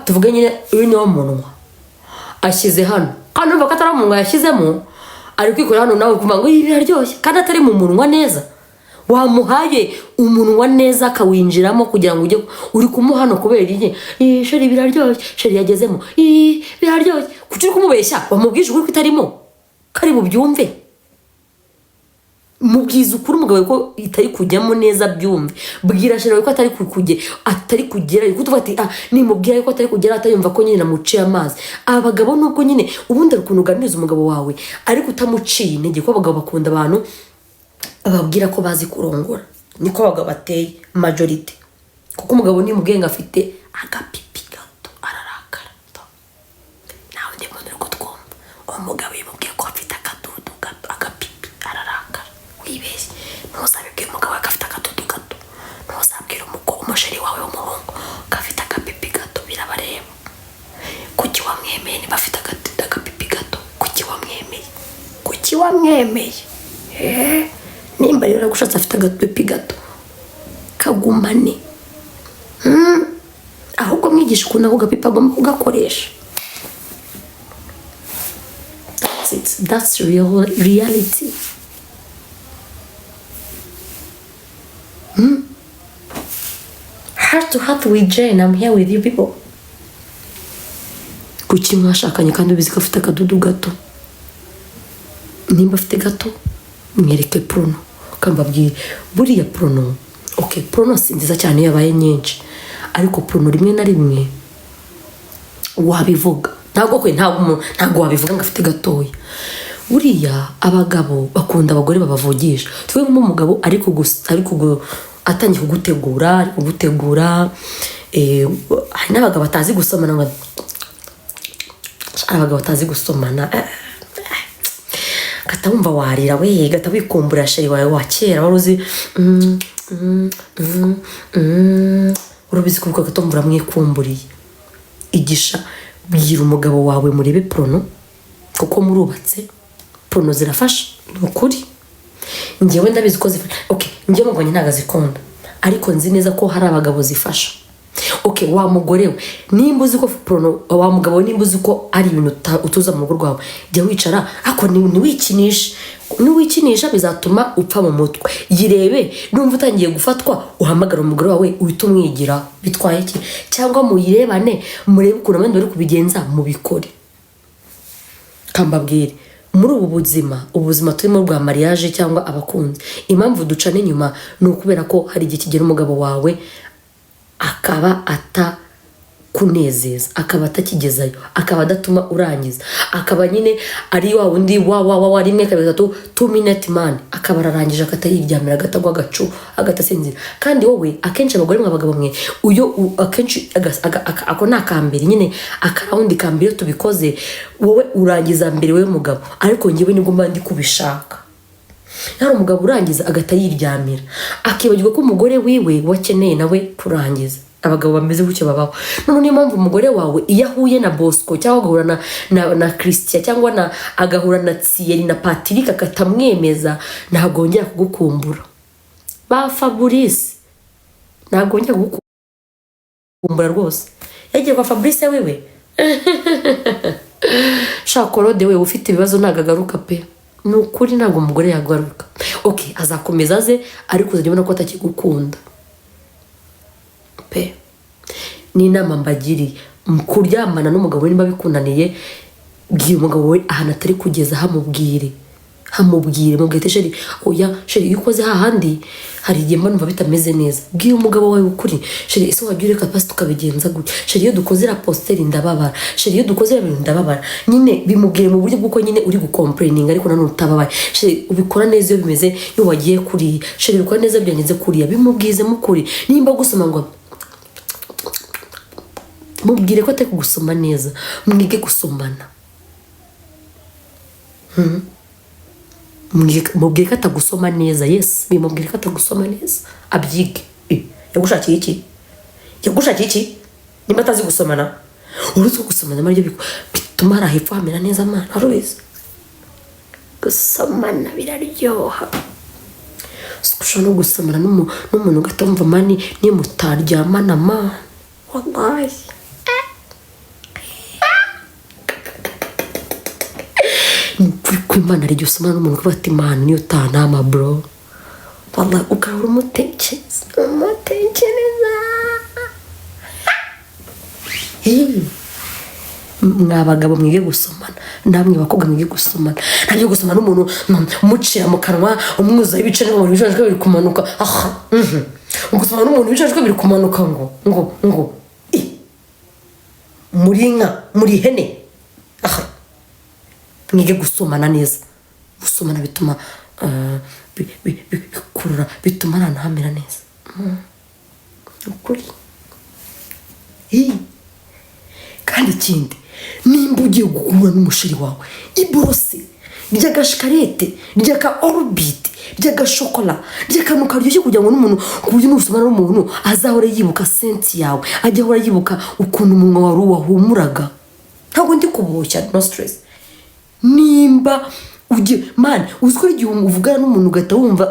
tuvuge nyine uyu ni wo munwa ashyize hano kandi umva ko atari umunwa yashyizemo ari kwikora hano nawe kuvuga ngo ibi biraryoshye kandi atari mu munwa neza. Wamuhaye umunwa neza akawinjiramo kugira ngo ujye uri kumuha hano kubera iki sheri biraryoshye sheri yagezemo biraryoshye kuki uri kumubeshya wamubwije ukuri kutarimo kari bubyumve. Mubwiza ukuri umugabo ko itari kujyamo neza byumve. Bwira sheri ko atari kugera ariko tuvuga ati nimubwira ko atari kugera atayumva ko nyine namuciye amazi. Abagabo nubwo nyine ubundi ari kunuganiriza umugabo wawe ariko utamuciye intege ko abagabo bakunda abantu ababwira ko bazi kurongora. Niko abagabo bateye majority. Kuko umugabo ni mugenga afite agapipi gato ararakara. Nawe ndi muntu uri kutwumva. Umugabo yimubwiye ko afite akadudu gato agapipi ararakara. Wibeshye. Ntuzabibwire umugabo agafite akadudu gato. Ntuzabwire umusheri wawe w'umuhungu gafite agapipi gato birabareba. Kuki wamwemeye niba afite agapipi gato? Kuki wamwemeye? Nimba rero gushatse afite agapipi gato kagumane. Ahubwo mwigisha ukuntu ako gapipi agomba kugakoresha. That's reality. Heart to heart with Jane. I'm here with you people. Kuki mwashakanye kandi ubizi ko afite akadudu gato? Nimba afite gato mwereke prono kambabwire buriya prono. Okay, prono si nziza cyane yabaye nyinshi ariko prono rimwe na rimwe wabivuga. Ntabwo wabivuga ngo afite gatoya. Buriya abagabo bakunda abagore babavugisha. Twe nk'umugabo ariko atangiye kugutegura hari n'abagabo batazi gusomana. Abagabo batazi gusomana gatabumva warira we gatabikumbura sheri wawe wa kera waruzi urubizi kuko gatombura mwikumburiye. Igisha bwira umugabo wawe murebe prono kuko murubatse prono zirafasha ukuri. Ngewe ndabizi ko zifasha. Okay, ngewe muganye ntagazikunda ariko nzi neza ko hari abagabo zifasha. Okay, wa mugore we nimba uzi ko prono wa mugabo nimba uzi ko ari ibintu utuza mu rugo rwawe jya wicara ako niwikinisha bizatuma upfa mu mutwe. Yirebe numva utangiye gufatwa uhamagara umugore wawe uhita umwigira bitwaye iki cyangwa muyirebane murebe ukuntu abandi bari kubigenza mubikore. Kambabwire muri ubuzima turimo bwa mariage cyangwa abakunzi impamvu ducana inyuma ni ukubera ko hari igihe kigera umugabo wawe akaba kunezeza akaba atakigezayo akaba adatuma urangiza akaba nyine ari wa wundi wa rimwe kabiri 2 minute man akaba ararangije akatayiryamira agatagwa gacu agatasinzira. Kandi wowe akenshi abagore mwabagabo mwe uyo akenshi ako nakambere nyine akarawundi kambere tubikoze wowe urangiza mbere we mugabo ariko ngiwe nibwo mbandi kubishaka. Yari umugabo urangiza agatayiryamira akibagirwa ko umugore wiwe wakeneye nawe kurangiza. Abagabo bameze gutyo babaho. None niyo mpamvu umugore wawe iyo ahuye na Bosco cyangwa agahura na Christian cyangwa agahura na Thierry na Patrick akatamwemeza ntabwo ngera kugukumbura. Ba Fabrice ntabwo ngera kugukumbura rwose. Yagiye kwa Fabrice wewe Shakorode we ufite ibibazo nagagaruka pe. Nukuri ntabwo umugore yagaruka. Okay, azakomeza ze ariko uzajya ko atakigukunda. Ni inama mbagiri kuryamana n'umugabo nimba bikunaniye bwiye umugabo we ahantu atari kugeza hamubwire mubwite sheri oya sheri yukoze hahandi hari igihe mbanumva bitameze neza. Bwiye umugabo wawe ukuri sheri ese wabyure kapasi tukabigenza gute sheri iyo dukoze la posteri ndababara sheri iyo dukoze ibintu ndababara nyine bimubwire mu buryo bwuko nyine uri gucomplaining ariko nanone utababaye. Sheri ubikora neza iyo bimeze iyo wagiye kuri sheri ubikora neza byangenze kuriya bimubwize mukuri. Nimba gusoma ngo mubwire ko atari kugusoma neza mwige gusomana. Mubwire ko atagusoma neza. Yes, bimubwire ko atagusoma neza abyige. Yagushakiye iki nimba atazi gusomana uruzi gusomana maryo bituma arahepfa hamera neza mana arubizi gusomana biraryoha. Ushobora no gusomana n'umuntu ugatamva mani nimutaryamana mana wallahi kw'Imana ari usoma n'umuntu ukavuga ati Imana niyo tanama bro wallahi ukahora umutekereza mwabagabo mwige gusomana namwe bakobwa mwige gusomana ntabyo gusomana n'umuntu mucira mu kanwa umwuza ibice n'umuntu bijajwe biri kumanuka gusomana n'umuntu bijajwe biri kumanuka ngo muri nka muri hene mwige gusomana neza gusomana bituma bikurura bituma ahantu hamera neza ukuri kandi ikindi nimba ugiye guhura n'umusheri wawe iborose ry'agashikarete ry'aka orbit ry'agashokora ry'akantu karyoshye kugira ngo n'umuntu ku buryo nusomana n'umuntu azahora yibuka senti yawe ajya ahora yibuka ukuntu umunwa wawe wahumuraga ntabwo ndi kuboshya no stress nimba ugiye man uziko igihe uvugana n'umuntu ugahita wumva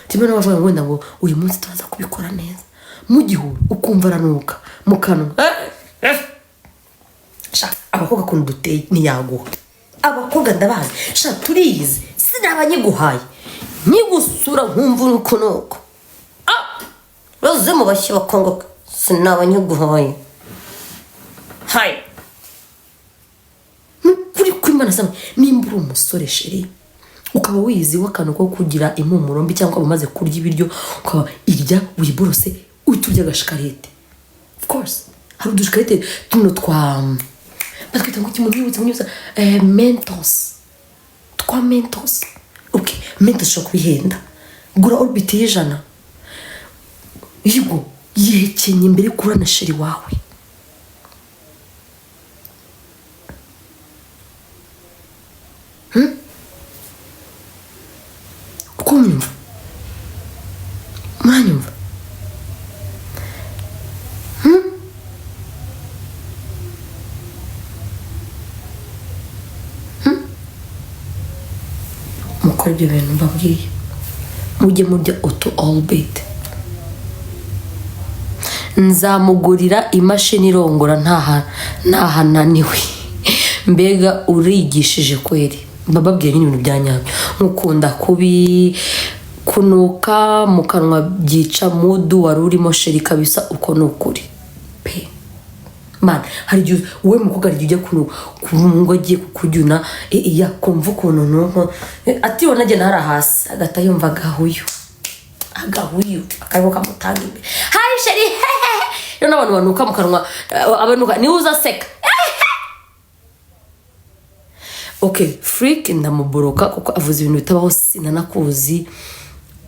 timana bavuga ngo wenda ngo uyu munsi turaza kubikora neza mu gihe ukumva aranuka mu kanwa abakobwa kuntu duteye ntiyaguha abakobwa ndabazi turiyizi sinaba nyiguhaye nyigusura nkumva uko nuko baze mu bashyi bakongoka sinaba nyiguhaye hayi nukuri kw'Imana samwe nimba uri umusore sheri ukaba wiyiziho akantu ko kugira impumuro mbi cyangwa umaze kurya ibiryo ukaba irya wiborose uhita urya agashikarete of course hari udushikarete tuno batwita ngo kimunyibutsa mentos twa mentos okay mentos ushobora kubihenda gura orbit y'ijana yigo yekenye imbere kura na sheri wawe kumva mwanyumva mukora ibyo bintu mbabwiye mujye murya auto orbit nzamugurira imashini irongora ntahananiwe mbega urigishije kweri bababwiye nyine ibintu bya nyabyo nkukunda kunuka mu kanwa byica mudu wari urimo sheri kabisa uko nukuri pe man hari igihe wowe mukobwa ujya ngo agiye kukujyuna kumva ukuntu nuko ati wona agenda hari hasi agata yumva agahuyu akariho kamutanga imbere hayi sheri rero n'abantu banuka mu kanwa abanuka niwe uzaseka okay freak ndamuboroka kuko avuze ibintu bitabaho sinanakuzi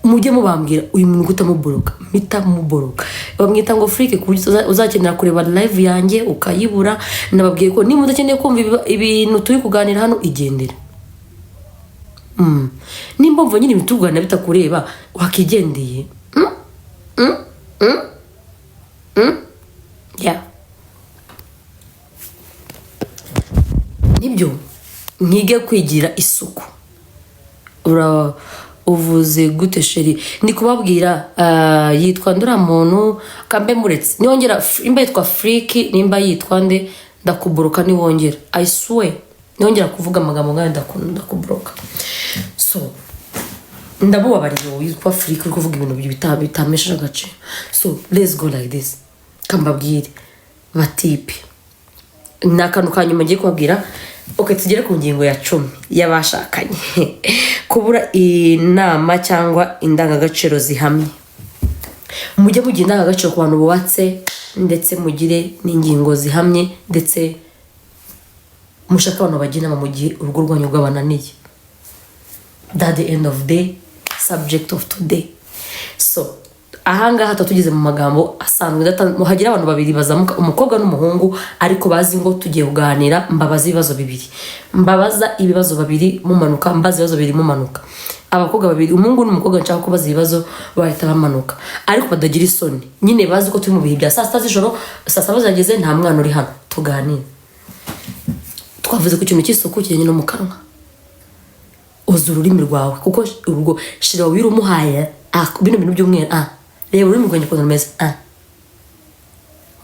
mujye mubambwira uyu muntu gutamuboroka mpita muboroka bamwita ngo freak ku buryo uzakenera kureba live yanjye ukayibura nababwiye ko niba udakeneye kumva ibintu turi kuganira hano igendera nimba mva nyine ibitugana bitakureba wakigendeye yeah nibyo nkige kwigira isuku uvuze gute sheri ndi kubabwira yitwa ndura muntu kambe muretse niwongera imba yitwa freak nimba yitwa nde ndakuboroka niwongera I swear niwongera kuvuga amagambo ngayo ndakuboroka so ndabubabariye yitwa freak uri kuvuga ibintu bitamesha agace so let's go like this kambabwire batipi nakantu kanyuma ngiye kubabwira okay tugere ku ngingo ya 10 y'abashakanye kubura inama cyangwa indangagaciro zihamye mujye mugira indangagaciro ku bantu bubatse ndetse mugire n'ingingo zihamye ndetse mushaka abantu bagira inama mu gihe urugo rwanyu rwabananiye that the end of day subject of today so ahangaha tugeze mu magambo asanzwe muhagira abantu babiri bazamuka umukobwa n'umuhungu ariko bazi ngo tugiye kuganira mbabaza ibibazo bibiri mbabaza ibibazo babiri mumanuka mbaza ibibazo bibiri mumanuka abakobwa babiri umuhungu n'umukobwa nshaka kubaza ibibazo bahita bamanuka ariko badagira isoni nyine bazi ko turi mu bihe bya saa sita z'ijoro saa saba zageze nta mwana uri hano tuganire twavuze ku kintu cy'isuku kijyanye no mu kanwa uzi ururimi rwawe kuko urwo shira wiri umuhaye bino bintu by'umweru reba ururimi rwanjye ukuntu rumeze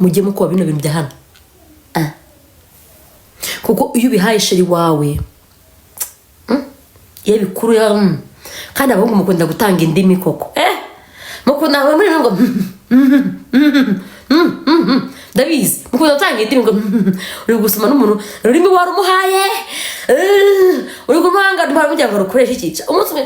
mujye mukuba bino bintu bya hano kuko iyo ubihaye sheri wawe iyo bikuru kandi abahungu mukunda gutanga indimi koko mukunda muri ngo ndabizi mukunda gutanga indimi ngo uri gusoma n'umuntu ururimi warumuhaye uri kumuhanga ntumujya ngo rukoreshe ikica umunsi umwe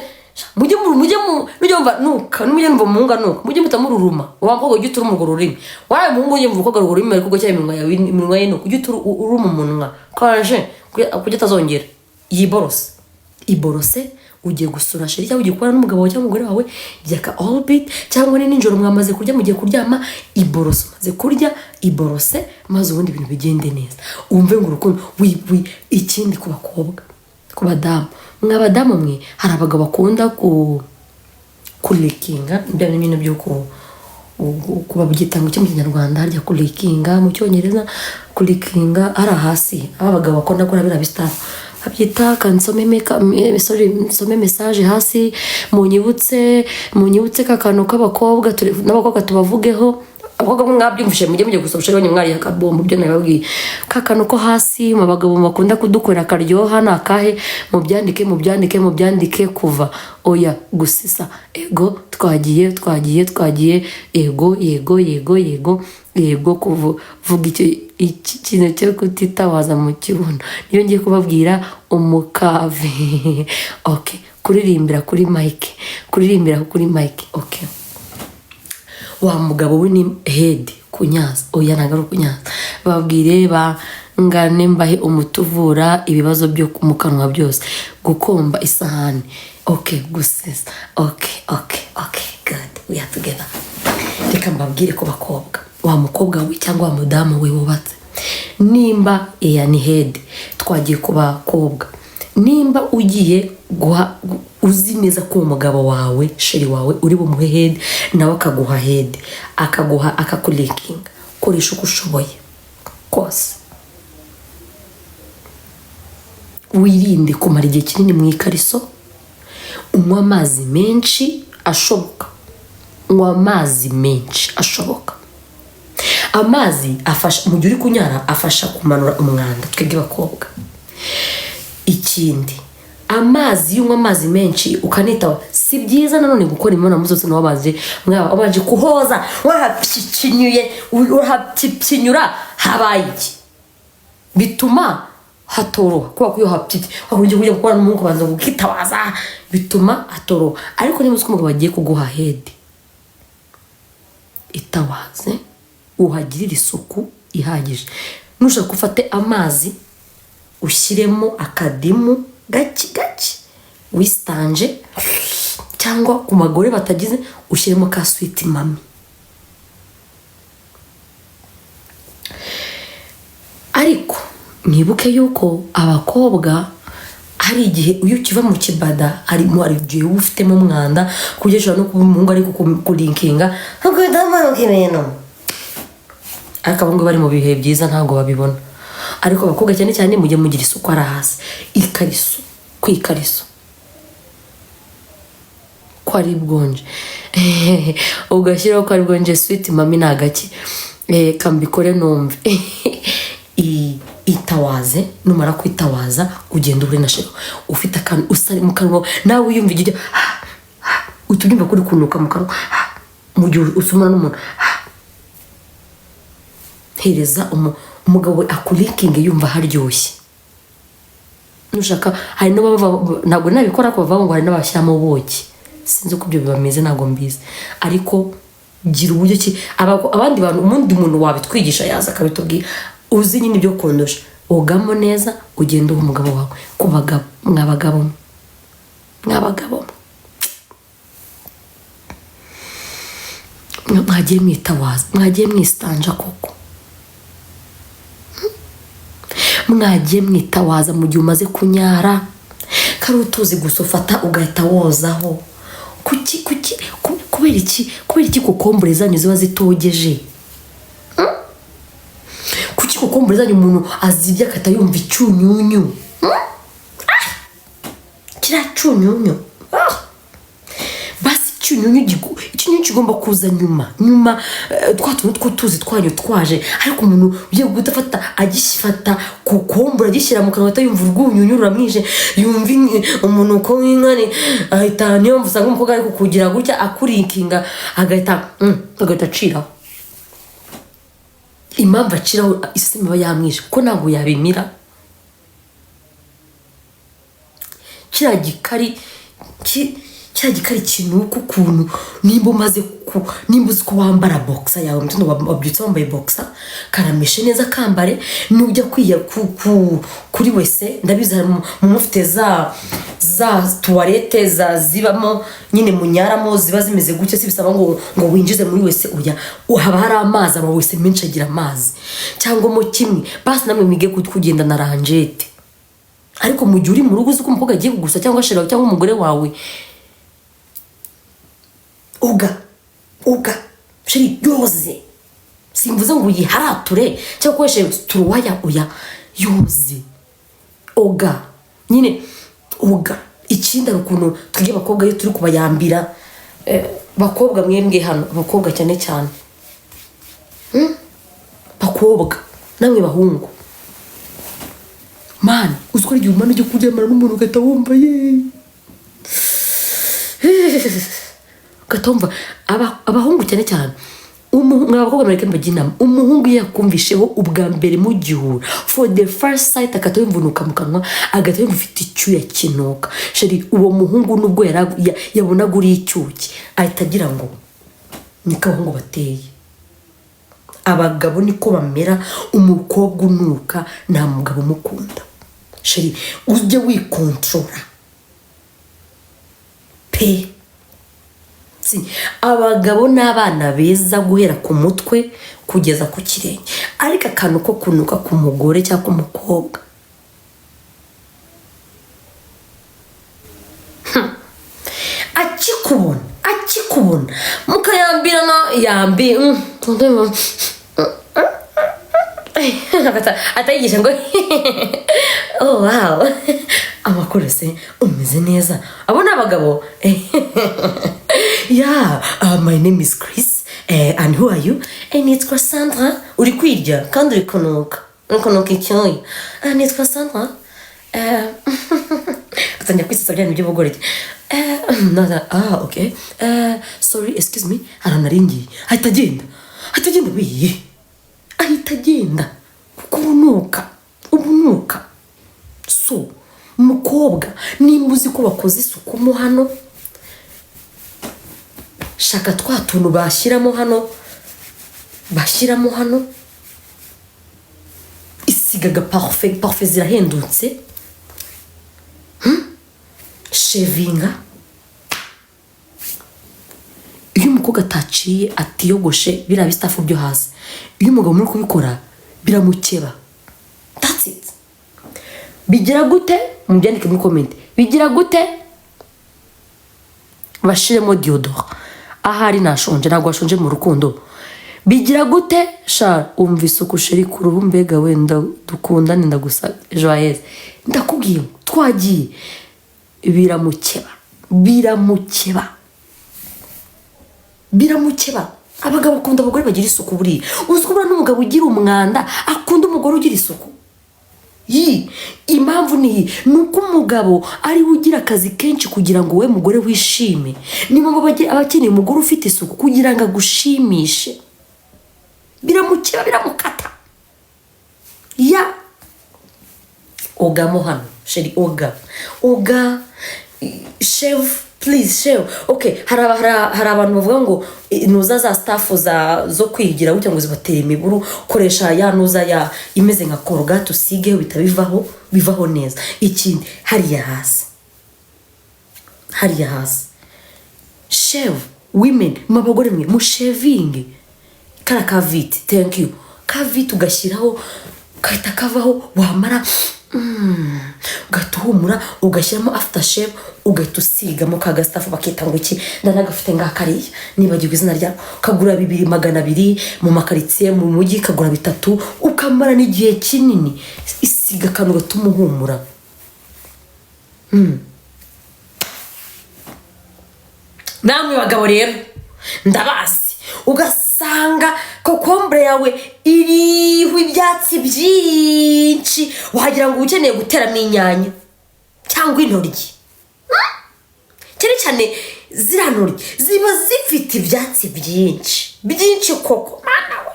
mujye mva nuka n'umujye mva muhunga nuka mujye mutamururuma wamvuga ujye utura umurwo rurimi wawe muhungu ujye mvuga urwo rurimi ariko cyane iminwa ye nuka ujye utura uruma umunwa kaje kujya atazongera iborose ugiye gusura sheri cyangwa ugiye kubana n'umugabo wawe cyangwa umugore wawe byaka all bit cyangwa ni nijoro mwamaze kurya mugiye kuryama iborose maze kurya iborose maze ubundi ibintu bigende neza umve ngo urukundo ikindi ku bakobwa ku badamu mw'abadamu mwe hari abagabo bakunda kulikinga ibyo bintu byo kuba byita mu kinyarwanda harya kulikinga mu cyongereza kulikinga ara hasi abagabo bakunda kora bira bistaff abyita kansome message hasi munyibutse kakano k'abakobwa n'abakobwa tubavugeho abakobwa mwabyumvishe mujye gusosha banye mwari yakabombo byo nababwiye kakano ko hasi mu bagabo bakunda kudukorera karyoha nakahe mubyandike kuva oya gusisa ego twagiye ego kuvuga iki kintu cyo kutitawaza mu kibuno niyo ngiye kubabwira umukave okay kuririmbira kuri mic okay wa mugabo we ni head kunyaza oya nagaru kunyaza babwire ngane mbahe umutuvura ibibazo byo mu kanwa byose gukomba isahani okay gusesa okay good we are together reka mbabwire ko bakobwa wa mukobwa we cyangwa wa mudamu we wubatse nimba ni head twagiye ku bakobwa nimba ugiye uzi neza ko umugabo wawe sheri wawe uri bumuhe head nawe akaguha head akakulikinga koresha uko ushoboye kose wirinde kumara igihe kinini mu ikariso unywa amazi menshi ashoboka amazi afasha mu gihe uri kunyara afasha kumanura umwanda twebwe bakobwa ikindi amazi yunywa amazi menshi ukanitaho si byiza nanone gukora imibonano mpuzabitsina wabanje kuhoza urahapfipfinyura habaye iki bituma hatoroha kuba kuyo hapfipfi wakungiye kujya gukora n'umuhungu banza gukitabaza bituma hatoroha ariko niba uzi ko umugabo agiye kuguha head itawaze uhagirira isuku ihagije nushaka gufate amazi ushyiremo akadimu gake wistanje cyangwa ku magore batagize ushyiremo ka sweet mami ariko mwibuke yuko abakobwa hari igihe uyu ukiva mu kibada harimo igihe ufitemo umwanda kugeza no kuba umuhungu ari kulinkinga ariko ngo bari mu bihe byiza ntabwo babibona ariko abakobwa cyane mujye mugira isuku ara hasi kwikariso ko ari bwonje ugashyiraho ko ari bwonje sweet mami nagaki kambikore numve itawaze numara kwitawaza ugenda uri na shero ufite akantu usari mu kanwa nawe uyumva igihe utubyumva kuri kunuka mu kanwa mu gihe usumana n'umuntu hereza umugabo akulikinge yumva haryoshye nushaka hari ntabwo nabikora ko bava ngo hari n'abashyiramo ubuki sinzi uko ibyo bibameze ntabwo mbizi ariko gira uburyo ki abandi bantu umuntu wabitwigisha yaza akabitubwira uzi nyine ibyo kondosha ugamo neza ugenda uha umugabo wawe ku bagabo mwabagabo mwagiye mwitawaza mwagiye mwistanja koko mwagiye mwitawaza mu gihe umaze kunyara kari utuzi gusa ufata ugahita wozaho kubera iki kokombure zanyu ziba zitogeje kuki kokombure zanyu umuntu azibye akata yumva icyunyunyu kiriya cyunyunyu basi ikinyunyu kigomba kuza nyuma twa tuntu two tuzi twanyu twaje ariko umuntu ugiye gutafata agifata kukombura agishyira mu kanwa atayumva urwunyunyu ruramwije yumva umuntu uko w'inkani ahita niyo mvuza nk'umukobwa ariko kugira gutya akurikinga agahita aciraho impamvu aciraho isima aba yamwishe kuko ntabwo yabimira kiriya gikari kinuka ukuntu nimba umaze nimba uzi ko wambara boxer yawe mutino wabyutse wambaye boxer karameshe neza kambare nujya kwiya kuri wese ndabizi mu mufite za toilette zibamo nyine munyaramo ziba zimeze gutyo sibisaba ngo winjize muri wese uya haba hari amazi ama wese menshi agira amazi cyangwa mo kimwe basi namwe mwige kugenda na ranjete ariko mu gihe uri mu rugo uzi ko umukobwa agiye kugusa cyangwa shira cyangwa umugore wawe uga shiri yoze simvuze ngo uyiharature cyangwa kweshe turuwaya uya yoze oga nyine oga ikindi ukuntu twiye abakobwa iyo turi kubayambira bakobwa mwembwe hano abakobwa cyane bakobwa namwe bahungu man uzikora igihe umwana ujya kuryamana n'umuntu ugahita wumva ugatumva abahungu cyane mwabakobwa mureke mbajinama umuhungu yakumvisheho ubwa mbere mu gihura for the first sight akata yumvunuka mu kanwa agata yumva ufite icyuya kinuka sheri uwo muhungu nubwo yabonaga uri icyuki ahita agira ngo niko abahungu bateye abagabo niko bamera umukobwa unuka nta mugabo umukunda sheri ujye wikontorora pe abagabo n'abana beza guhera ku mutwe kugeza ku kirenge ariko akantu ko kunuka ku mugore cyangwa ku mukobwa akikubona mukayambirana atayigisha ngo oh wow amakuru se umeze neza abo ni abagabo my name is Chris and who are you nitwa Sandra uri kwirya kandi uri kunuka icyoya nitwa Sandra atanya kwisasa byane by'ubugoreke okay sorry excuse me aranaringi ahita agenda wiye ahita agenda kuko ubunuka so umukobwa nimba uzi ko bakoze isuku mo hano shaka twa tuntu bashyiramo hano isigaga parfait zirahendutse shevinga iyo umukobwa ataciye atiyogoshe biriya bistafu byo hasi iyo umugabo muri kubikora biramukeba that's it bigira gute mubyandike muri comment bigira gute bashiremo deodorant ahari nashonje ntabwo washonje mu rukundo bigira gute sha umva isuku sheri ku ruhu mbega wenda dukundane ndagusa joyeuse ndakubwiye twagiye biramukeba abagabo bakunda abagore bagira isuku buriya uzi ko n'umugabo ugira umwanda akunda umugore ugira isuku impamvu ni uko umugabo ari we ugira akazi kenshi kugira ngo we mugore wishime niba abakeneye umugore ufite isuku kugira ngo agushimishe biramukeba biramukata ogamo hano sheri oga chef please chef okay hari abantu bavuga ngo nuza za staff zo kwigira gutya ngo zibatera imiburu koresha nuza imeze nka Colgate usigeho bivaho neza ikindi hariya hasi chef women mabagore mwe mushevinge kara kaviti thank you kaviti ugashyiraho kahita kavaho wamara ugahumura ugashyiramo aftershave ugahita usigamo ka gastafu bakita ngo iki ndanagafite ngakariya nibagirwa izina rya kagura 200 mu makaritsiye mu mujyi kagura 3 ukamara n'igihe kinini isiga kantu gatuma uhumura namwe bagabo rero ndabasi ugasanga kokombure yawe iriho ibyatsi byinshi wagira ngo ukeneye guteramo inyanya cyangwa intoryi cyane cyane ziriya ntoryi ziba zifite ibyatsi byinshi koko mana we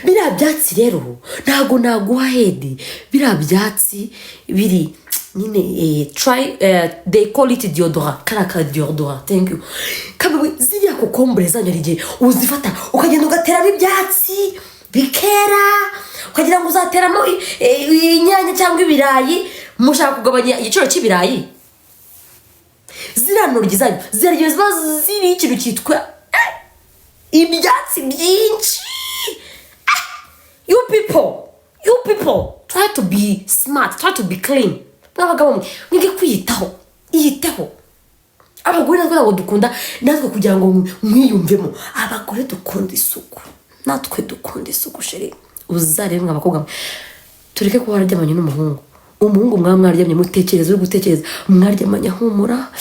biriya byatsi rero ntago naguha hedi biriya byatsi biri nyine they call it deodorant karaka deodorant thank you kabe ziriya kokombure zanyu rigiye uzifata ukagenda ugateramo ibyatsi bikera ukagira ngo uzateramo inyanya cyangwa ibirayi mushaka kugabanya igiciro cy'ibirayi ziriya ntoryi zanyu ziragiye ziba ziri ikintu cyitwa ibyatsi byinshi. You people try to be smart, try to be clean. N'abagabo mwige kwiyitaho abagore natwe ntabwo dukunda natwe kugira ngo mwiyumvemo abagore dukunda isuku natwe dukunda isuku sheri uzarebe mw'abakobwa tureke kuba wararyamanye umuhungu mwaryamye mutekereza uri gutekereza mwaryamanye ahumura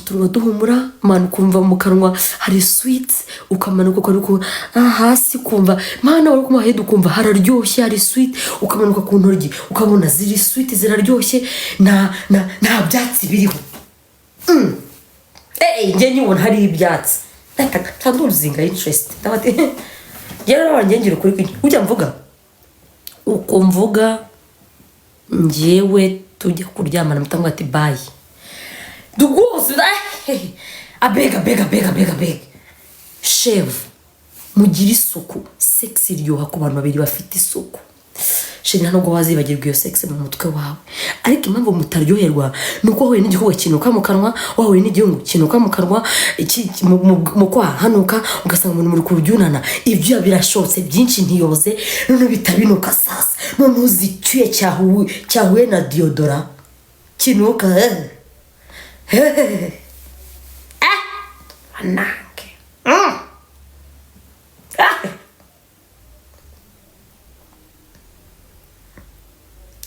turuba duhumura mana ukumva mu kanwa hari sweet ukamanuka ukaruka hasi kumva mana wari kuma head ukumva hararyoshye hari sweet ukamanuka ku ntoryi ukabona ziri sweet ziraryoshye na byatsi biriho nge nyibona hari ibyatsi tanduzinga interest ndabate yero abangengera kuri ujya mvuga uko mvuga ngewe tujya kuryamana mutangwa ati bye duguze abega chef mugira isuku sex iryoha ku bantu babiri bafite isuku sheri ntabwo wazibagirwa iyo sex mu mutwe wawe ariko impamvu mutaryoherwa nuko wahuye n'igihugu kinuka mu kanwa wahuye n'igihugu kinuka mu kanwa mu kwa hanuka ugasanga umuntu muri kuryunana ibyo birashotse byinshi ntiyoze none bitabinuka sasa none uzituye cyahuye na deodorant kinuka anake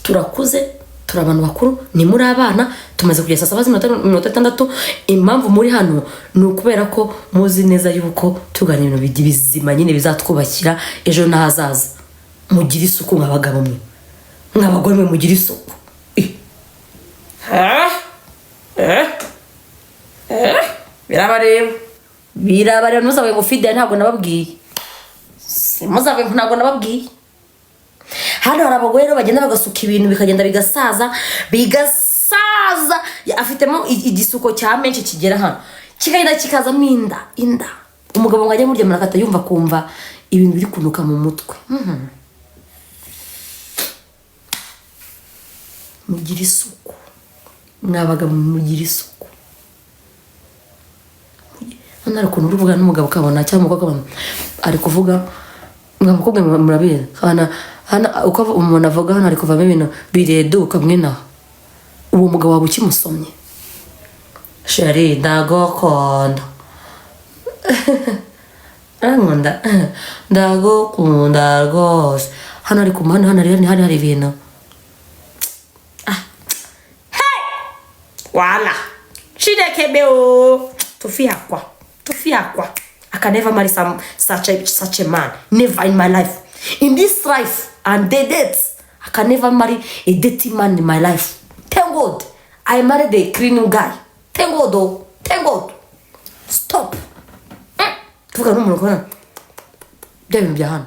turakuze turi abantu bakuru ni muri abana tumaze kugeza saa 7:06 impamvu muri hano ni ukubera ko muzi neza yuko tugana ibintu bizima nyine bizatwubakira ejo n'ahazaza mugira isuku nk'abagabo mwe nk'abagore mwe mugira isuku birabareba muzabe ngo fide ntabwo nababwiye muzabe ntabwo nababwiye hano hari abagore rero bagenda bagasuka ibintu bikagenda bigasaza afitemo igisuko cya menshi kigera hano kigenda kikazamo inda umugabo ngo ajye murya murakata yumva kumva ibintu biri kunuka mu mutwe mugira isuku mwabaga mugira isuku hano ari ukuntu uruvuga n'umugabo ukabona cyangwa umukobwa ari kuvuga mwabakobwa murabera hana uko umuntu avuga hano ari kuvamo ibintu bireduka mwina uwo mugabo waba ukimusomye sheri ndagukunda ndagukunda rwose hano ari kumuhanda hano hari ibintu wala shidekebeo tufiakwa I can never marry such a man. Never in my life. In this life and dates, I can never marry a dirty man in my life. Thank God. I married a clean guy. Thank God though. Thank God. Stop. Tuka numu nkona. Demi mbyahana.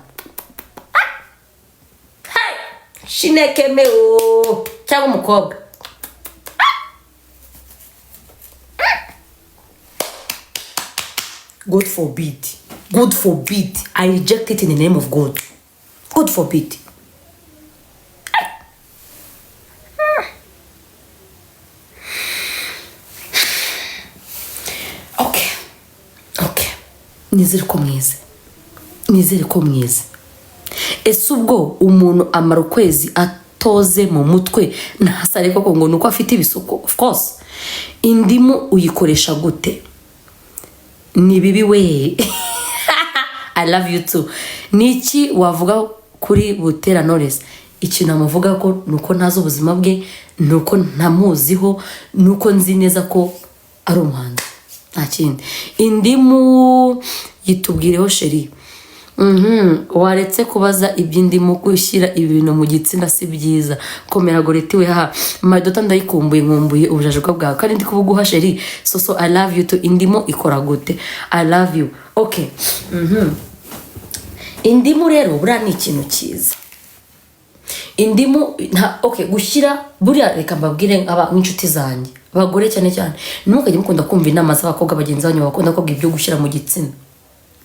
Hey! Shinekeme o. Cyangwa umukobwa. God forbid. I reject it in the name of God. God forbid. Okay. Nizere ko mwize. Ese ubwo umuntu amara ukwezi atoze mu mutwe ntasare koko ngo nuko afite ibisuko? Of course. Indimu uyikoresha gute? Ni bibi we. I love you too. Niki wavuga kuri Butera Knowless? Ikintu namuvuga ko nuko ntazo ubuzima bwe, nuko ntamuziho, nuko nzi neza ko ari umuhanzi. nta kindi. Indimu yitubwireho sheri. Waretse kubaza iby'indimu gushyira ibintu mu gitsina si byiza. Komera goreti we ha madota ndayikumbuye nkumbuye ubujajwa bwawe kandi ndi kubuguha sheri. So I love you to. Indimu ikora gute? I love you. Okay. Indimu rero buriya ni ikintu cyiza. Indimu okay, gushyira buriya reka mbabwire aba nk'inshuti zanjye abagore cyane cyane ntimukajye mukunda kumva inama z'abakobwa bagenzi banyu bakunda kubwa ibyo gushyira mu gitsina,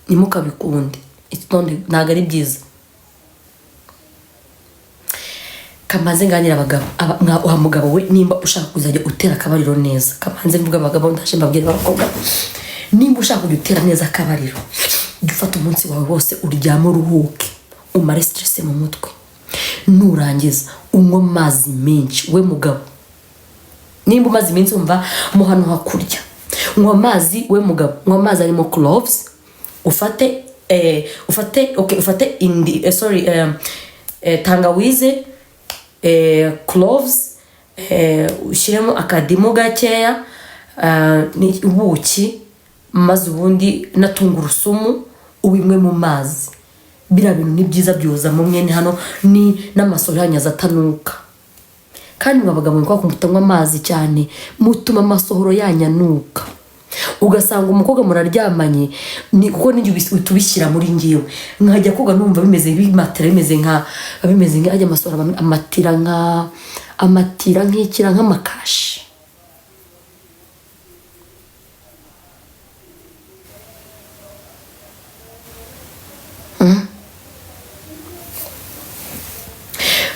ntimukabikunde. Ntabwo ari byiza. Kamanze nganira abagabo wa mugabo we nimba ushaka kuzajya utera akabariro neza. Kamanze mvuga abagabo ndaje mbabwira abakobwa nimba ushaka kujya utera neza akabariro dufata umunsi wawe wose uryama uruhuke umare stress mu mutwe, nurangiza unywa amazi menshi. We mugabo nimba umaze iminsi umva mu hano hakurya unywa amazi. We mugabo unywa amazi arimo cloves, ufate tangawize, cloves, ushyiremo akadimu gakeya, ubuki, maze ubundi na tungurusumu ubimwe mu mazi. Biriya bintu ni byiza byoza mu mwene hano ni n'amasoro yanyaza atanuka. Kandi mwabaga mu kwa kumutanywa amazi cyane mutuma amasohoro yanyanuka. Ugasanga umukobwa muraryamanye ni kuko n'ibyo tubishyira muri ngiwe nkajya koga numva bimeze bimatera bimeze nka ajya amasoro amatira nk'ikira nk'amakashi.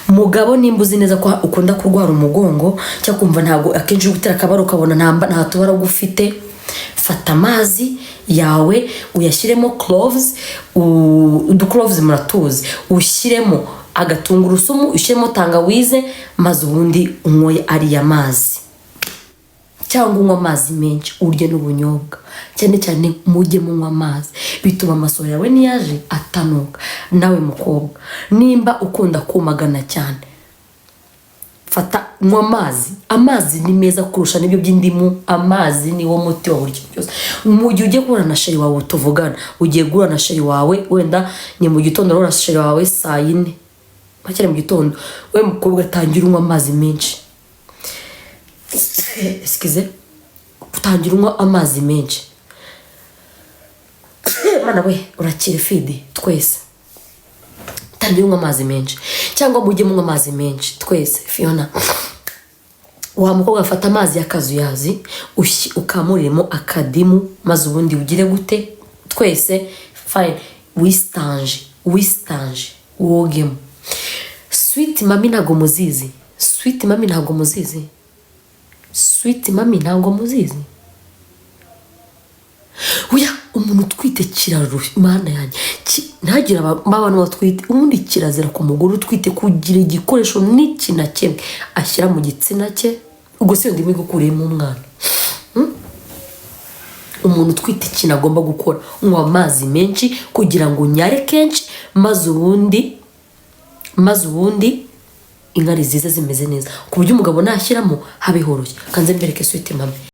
Mugabo nimba uzi neza ko ukunda kurwara umugongo cyangwa kumva ntabwo akenshi gutera akabaro ukabona nta tubara ufite, fata amazi yawe uyashyiremo cloves, cloves muratuzi, ushyiremo agatungurusumu, ushyiremo tangawize, maze ubundi unywe ariya mazi. Cyangwa unywa amazi menshi, urye n'ubunyobwa. Cyane cyane mujye munywa amazi, bituma amasohoro yawe niyaje atanuka. Nawe mukobwa nimba ukunda kumagana cyane fata nywa amazi ni meza kurusha n'ibyo by'indimu. Amazi ni wo muti wa buri kintu cyose. Mu gihe ugiye guhura na sheri wawe tuvugana, ugiye guhura na sheri wawe wenda ni mu gitondo urahura na sheri wawe saa 4 makere mu gitondo, we mukobwa tangira unywa amazi menshi. Utangira unywa amazi menshi. Mana we urakira fide twese. Tangira unywa amazi menshi cyangwa mujye munywa amazi menshi twese. Fiona wa mukobwa afata amazi y'akazuyazi ukamurimo akadimu, maze ubundi ugire gute twese fine wistange wogemo. Sweet mami ntago muzizi. Uya umuntu twite kiraro mana yanjye ntagira abantu batwite ubundi kirazira ku mugore utwite kugira igikoresho n'iki na kimwe ashyira mu gitsina cye. Ubwo se ndimi gukuremo umwana. Umuntu utwite ikintu agomba gukora unywa amazi menshi kugira ngo unyare kenshi, maze ubundi inkari ziza zimeze neza ku buryo umugabo nashyiramo habe horoshye. Kanze mbereke sweet mami.